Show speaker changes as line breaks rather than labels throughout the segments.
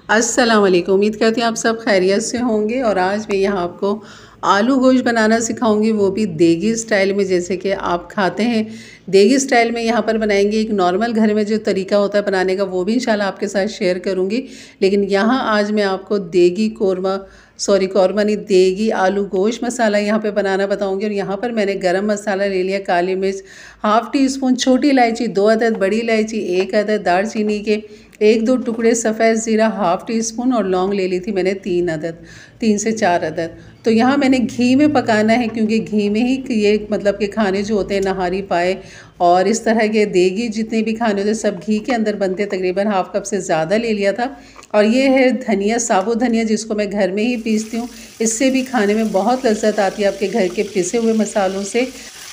अस्सलाम वालेकुम। उम्मीद करती हूँ आप सब खैरियत से होंगे। और आज मैं यहाँ आपको आलू गोश्त बनाना सिखाऊंगी, वो भी देगी स्टाइल में, जैसे कि आप खाते हैं। देगी स्टाइल में यहाँ पर बनाएंगे। एक नॉर्मल घर में जो तरीका होता है बनाने का वो भी इंशाल्लाह आपके साथ शेयर करूँगी, लेकिन यहाँ आज मैं आपको देगी कौरमा नहीं, देगी आलू गोश्त मसाला यहाँ पे बनाना बताऊँगी। और यहाँ पर मैंने गरम मसाला ले लिया, काली मिर्च हाफ़ टी स्पून, छोटी इलायची 2 अदद, बड़ी इलायची 1 अदद, दालचीनी के 1-2 टुकड़े, सफ़ेद ज़ीरा हाफ़ टी स्पून और लौंग ले ली थी मैंने 3 से 4 अदद। तो यहाँ मैंने घी में पकाना है, क्योंकि घी में ही ये मतलब कि खाने जो होते हैं नहारी पाए और इस तरह के देगी जितने भी खाने होते हैं सब घी के अंदर बनते हैं। तकरीबन हाफ़ कप से ज़्यादा ले लिया था। और ये है धनिया, साबुत धनिया, जिसको मैं घर में ही पीसती हूँ। इससे भी खाने में बहुत लज्जत आती है आपके घर के पिसे हुए मसालों से।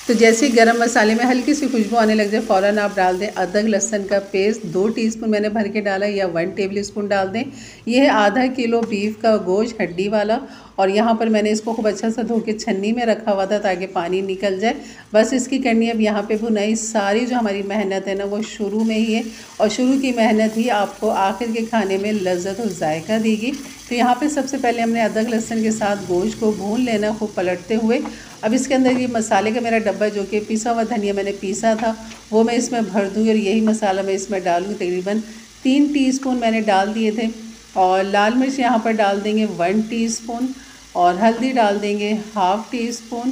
तो जैसे ही गरम मसाले में हल्की सी खुशबू आने लग जाए फ़ौरन आप डाल दें अदरक लहसुन का पेस्ट 2 टीस्पून मैंने भर के डाला, या 1 टेबल स्पून डाल दें। यह है आधा किलो बीफ का गोश्त हड्डी वाला। और यहाँ पर मैंने इसको खूब अच्छा सा धो के छन्नी में रखा हुआ था ताकि पानी निकल जाए। बस इसकी करनी अब यहाँ पे भुनाई। सारी जो हमारी मेहनत है ना वो शुरू में ही है, और शुरू की मेहनत ही आपको आखिर के खाने में लज्जत और जायका देगी। तो यहाँ पे सबसे पहले हमने अदरक लहसुन के साथ गोश्त को भून लेना खूब पलटते हुए। अब इसके अंदर ये मसाले का मेरा डब्बा, जो कि पिसा हुआ धनिया मैंने पीसा था, वो मैं इसमें भर दूँगी। और यही मसाला मैं इसमें डालूँगी। तकरीबन 3 टीस्पून मैंने डाल दिए थे। और लाल मिर्च यहाँ पर डाल देंगे 1 टीस्पून, और हल्दी डाल देंगे हाफ़ टी स्पून।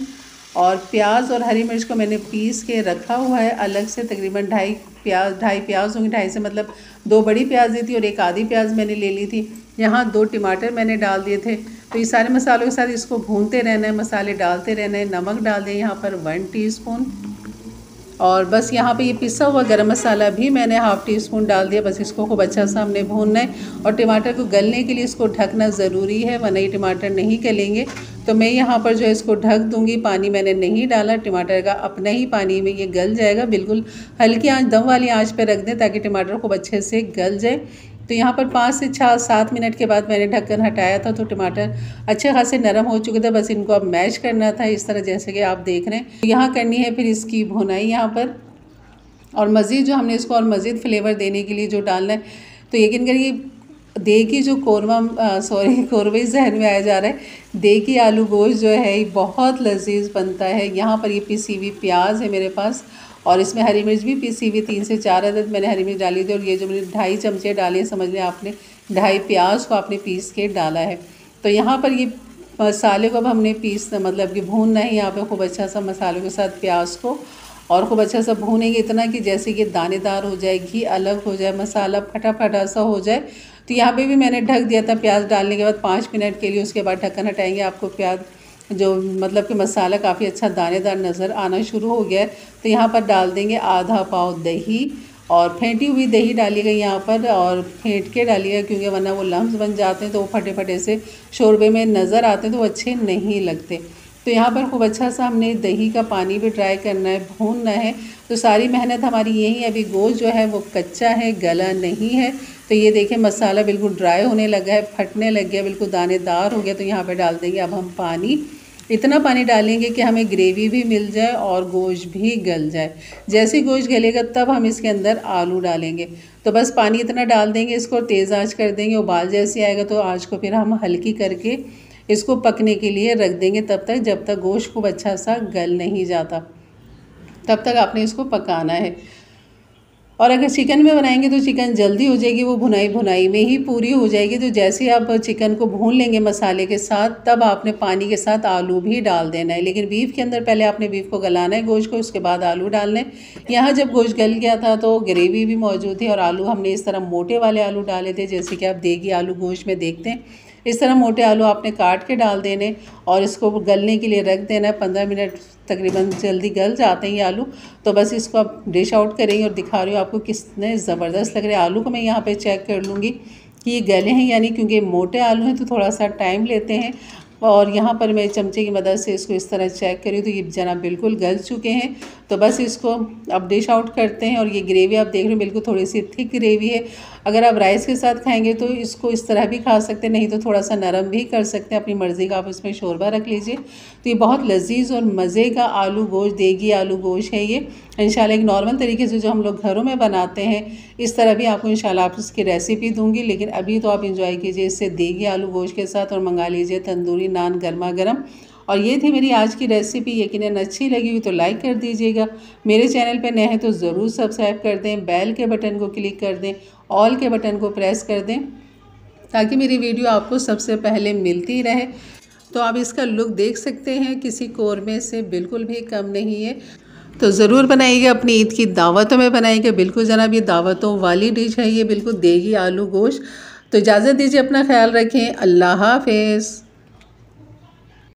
और प्याज और हरी मिर्च को मैंने पीस के रखा हुआ है अलग से। तकरीबन ढाई प्याज होंगे, ढाई से मतलब 2 बड़ी प्याज दी थी और 1 आधी प्याज मैंने ले ली थी। यहाँ 2 टमाटर मैंने डाल दिए थे। तो ये सारे मसालों के साथ इसको भूनते रहना है, मसाले डालते रहना है। नमक डाल दें यहाँ पर 1 टीस्पून। और बस यहाँ पे ये पिसा हुआ गरम मसाला भी मैंने हाफ़ टी स्पून डाल दिया। बस इसको खूब अच्छा सा हमने भूनना है। और टमाटर को गलने के लिए इसको ढकना ज़रूरी है, वरना ये टमाटर नहीं गलेंगे। तो मैं यहाँ पर जो है इसको ढक दूँगी। पानी मैंने नहीं डाला, टमाटर का अपना ही पानी में ये गल जाएगा। बिल्कुल हल्की आंच, दम वाली आंच पे रख दें ताकि टमाटर खूब अच्छे से गल जाए। तो यहाँ पर 5 से 7 मिनट के बाद मैंने ढक्कन हटाया था, तो टमाटर अच्छे खासे नरम हो चुके थे। बस इनको अब मैश करना था इस तरह, जैसे कि आप देख रहे हैं। यहाँ करनी है फिर इसकी भुनाई यहाँ पर। और मज़ीद जो हमने इसको और मज़ीद फ्लेवर देने के लिए जो डालना है, तो यकीन करिए देगी जो कौरवे जहन में आया जा रहा है। देगी आलू गोश्त जो है ये बहुत लजीज बनता है। यहाँ पर ये पिसी हुई प्याज है मेरे पास, और इसमें हरी मिर्च भी पिसी हुई 3 से 4 अदद मैंने हरी मिर्च डाली थी। और ये जो मैंने 2.5 चमचे डाले हैं, समझ लें आपने 2.5 प्याज को आपने पीस के डाला है। तो यहाँ पर ये मसाले को अब हमने मतलब कि भूनना है यहाँ पे खूब अच्छा सा मसालों के साथ प्याज को। और खूब अच्छा सा भूनेंगे इतना कि जैसे कि दानेदार हो जाए, घी अलग हो जाए, मसाला फटा फटा सा हो जाए। तो यहाँ पे भी मैंने ढक दिया था प्याज डालने के बाद 5 मिनट के लिए। उसके बाद ढक्कन हटाएंगे, आपको प्याज जो मतलब कि मसाला काफ़ी अच्छा दानेदार नज़र आना शुरू हो गया है। तो यहाँ पर डाल देंगे आधा पाव दही, और फेंटी हुई दही डालिएगा यहाँ पर, और फेंट के डालिएगा, क्योंकि वरना वो लम्स बन जाते हैं तो वो फटे फटे से शोरबे में नज़र आते हैं तो वो अच्छे नहीं लगते। तो यहाँ पर खूब अच्छा सा हमने दही का पानी भी ड्राई करना है, भूनना है। तो सारी मेहनत हमारी यही है। अभी गोश्त जो है वो कच्चा है, गला नहीं है। तो ये देखें मसाला बिल्कुल ड्राई होने लगा है, फटने लग गया, बिल्कुल दानेदार हो गया। तो यहाँ पे डाल देंगे अब हम पानी। इतना पानी डालेंगे कि हमें ग्रेवी भी मिल जाए और गोश्त भी गल जाए। जैसे ही गोश्त गलेगा तब हम इसके अंदर आलू डालेंगे। तो बस पानी इतना डाल देंगे, इसको तेज़ आंच कर देंगे। उबाल जैसे आएगा तो आंच को फिर हम हल्की करके इसको पकने के लिए रख देंगे, तब तक जब तक गोश्त खूब अच्छा सा गल नहीं जाता, तब तक आपने इसको पकाना है। और अगर चिकन में बनाएंगे तो चिकन जल्दी हो जाएगी, वो भुनाई में ही पूरी हो जाएगी। तो जैसे ही आप चिकन को भून लेंगे मसाले के साथ, तब आपने पानी के साथ आलू भी डाल देना है। लेकिन बीफ के अंदर पहले आपने बीफ को गलाना है, गोश्त को, उसके बाद आलू डालने हैं। यहाँ जब गोश्त गल गया था तो ग्रेवी भी मौजूद थी, और आलू हमने इस तरह मोटे वाले आलू डाले थे, जैसे कि आप देगी आलू गोश्त में देखते हैं। इस तरह मोटे आलू आपने काट के डाल देने और इसको गलने के लिए रख देना है। 15 मिनट तकरीबन जल्दी गल जाते हैं ये आलू। तो बस इसको आप डिश आउट करेंगे, और दिखा रही हूँ आपको कितने ज़बरदस्त लग रहे हैं। आलू को मैं यहाँ पे चेक कर लूँगी कि ये गले हैं यानी, क्योंकि मोटे आलू हैं तो थोड़ा सा टाइम लेते हैं। और यहाँ पर मैं चमचे की मदद से इसको इस तरह चेक करी तो ये जना बिल्कुल गल चुके हैं। तो बस इसको अब डिश आउट करते हैं। और ये ग्रेवी आप देख रहे हो बिल्कुल थोड़ी सी थिक ग्रेवी है। अगर आप राइस के साथ खाएंगे तो इसको इस तरह भी खा सकते हैं, नहीं तो थोड़ा सा नरम भी कर सकते हैं, अपनी मर्ज़ी का आप इसमें शोरबा रख लीजिए। तो ये बहुत लजीज और मज़े का आलू गोश्त, देगी आलू गोश्त है ये। इंशाल्लाह एक नॉर्मल तरीके से जो हम लोग घरों में बनाते हैं इस तरह भी आपको इंशाल्लाह आप इसकी रेसिपी दूंगी, लेकिन अभी तो आप इंजॉय कीजिए इससे देगी आलू गोश्त के साथ और मंगा लीजिए तंदूरी नान गर्मा गर्म। और ये थी मेरी आज की रेसिपी। यकीनन अच्छी लगी हुई तो लाइक कर दीजिएगा, मेरे चैनल पे नए हैं तो ज़रूर सब्सक्राइब कर दें, बेल के बटन को क्लिक कर दें, ऑल के बटन को प्रेस कर दें ताकि मेरी वीडियो आपको सबसे पहले मिलती रहे। तो आप इसका लुक देख सकते हैं, किसी कौरमे से बिल्कुल भी कम नहीं है। तो ज़रूर बनाइएगा, अपनी ईद की दावतों में बनाइएगा। बिल्कुल जनाब ये दावतों वाली डिश है, ये बिल्कुल देगी आलू गोश्त। तो इजाज़त दीजिए, अपना ख्याल रखें, अल्लाह हाफ़िज़।